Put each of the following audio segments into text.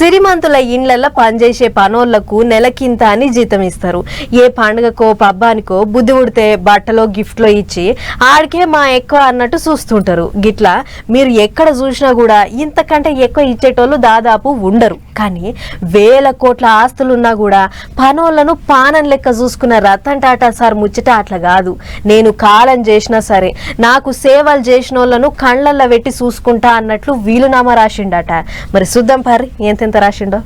సిరిమంతుల ఇండ్లల్లో పనిచేసే పనోళ్లకు నెలకింత అని జీతం ఇస్తారు. ఏ పండుగకో పబ్బానికో బుద్ధి ఉడితే బట్టలో గిఫ్ట్లో ఇచ్చి ఆడికే మా ఎక్కువ అన్నట్టు చూస్తుంటారు. గిట్లా మీరు ఎక్కడ చూసినా కూడా ఇంతకంటే ఎక్కువ ఇచ్చేటోళ్ళు దాదాపు ఉండరు. కానీ వేల కోట్ల ఆస్తులున్నా కూడా పనోళ్లను పానం లెక్క చూసుకున్న రతన్ టాటా సార్ ముచ్చట అట్లా కాదు. నేను కాలం చేసినా సరే నాకు సేవలు చేసిన వాళ్ళను కళ్ళల్లో పెట్టి చూసుకుంటా అన్నట్లు వీలునామా రాసిండట. మరి చూద్దాం పరి ఎంతెంత రాసిండో.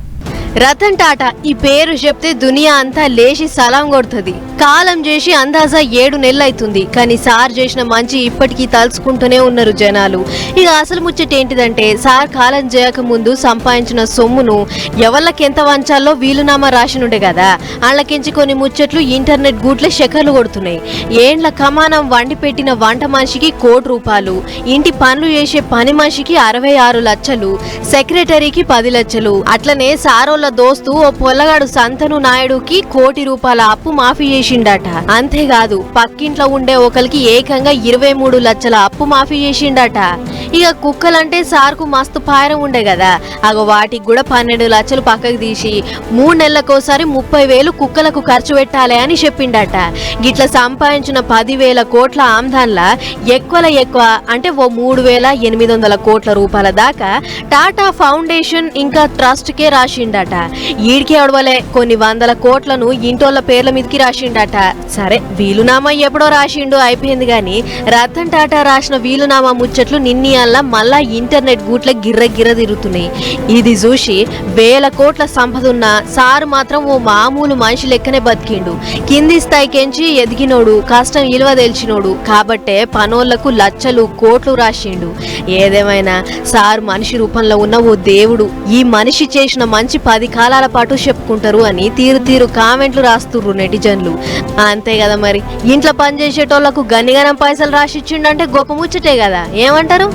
రతన్ టాటా ఈ పేరు చెప్తే దునియా అంతా లేచి సలాం కొడుతుంది. కాలం చేసి అందాజా 7 నెలలు అవుతుంది. కానీ సార్ చేసిన మంచి ఇప్పటికీ తలుచుకుంటూనే ఉన్నారు జనాలు. ఇక అసలు ముచ్చట ఏంటిదంటే సార్ కాలం చేయక ముందు సంపాదించిన సొమ్మును ఎవళ్ళకెంత వంచాలో వీలునామా రాసినుండే కదా. వాళ్ళకించి కొన్ని ముచ్చట్లు ఇంటర్నెట్ గూట్లే శకర్లు కొడుతున్నాయి. ఏండ్ల కమానం వండి పెట్టిన వంట మనిషికి ₹1,00,00,000, ఇంటి పనులు చేసే పని మనిషికి 66 లక్షలు, సెక్రటరీకి 10 లక్షలు. అట్లనే సారోళ్ళ దోస్తు ఓ పొల్లగాడు సంతను నాయుడుకి ₹1,00,00,000 అప్పు మాఫీ చేసిండట. అంతేకాదు పక్కింట్లో ఉండే ఒకరికి ఏకంగా 23 లక్షల అప్పు మాఫీ చేసిండట. ఇక కుక్కలంటే సార్కు మస్తు పాయరం ఉండే కదా, అగో వాటికి కూడా 12 లక్షలు పక్కకు తీసి 3 నెలలకోసారి 30,000 కుక్కలకు ఖర్చు పెట్టాలి అని చెప్పిండట. గిట్ల సంపాదించిన 10,000 కోట్ల ఆమ్దాన్లా ఎక్కువ అంటే ఓ 3,800 కోట్ల రూపాయల దాకా టాటా ఫౌండేషన్ ఇంకా ట్రస్ట్ కే రాసిండట. ఈడికి అడవలే కొన్ని 100 కోట్లను ఇంటోళ్ళ పేర్ల మీదకి రాసిండట. సరే వీలునామా ఎప్పుడో రాసిండు అయిపోయింది. గాని రతన్ టాటా రాసిన వీలునామా ముచ్చట్లు నిన్నీయల్లా మళ్ళా ఇంటర్నెట్ గూట్ల గిర్ర తిరుగుతున్నాయి. ఇది చూసి వేల కోట్ల సంపద ఉన్న సారు మాత్రం ఓ మామూలు మనిషి లెక్కనే బతికిండు. కింది స్థాయికెంచి ఎదిగినోడు, కష్టం ఇలువ తెలిసినోడు కాబట్టే పనోళ్లకు లక్షలు కోట్లు రాసిండు. ఏదేమైనా సార్ మనిషి రూపంలో ఉన్న ఓ దేవుడు. ఈ మనిషి చేసిన మంచి 10 కాలాల పాటు చెప్పుకుంటారు అని తీరు కామెంట్లు రాస్తుర్రు నెటిజన్లు. అంతే కదా మరి, ఇంట్లో పనిచేసేటోళ్లకు గన్నిగనం పైసలు రాసిచ్చిండంటే గొప్ప ముచ్చటే కదా. ఏమంటారు?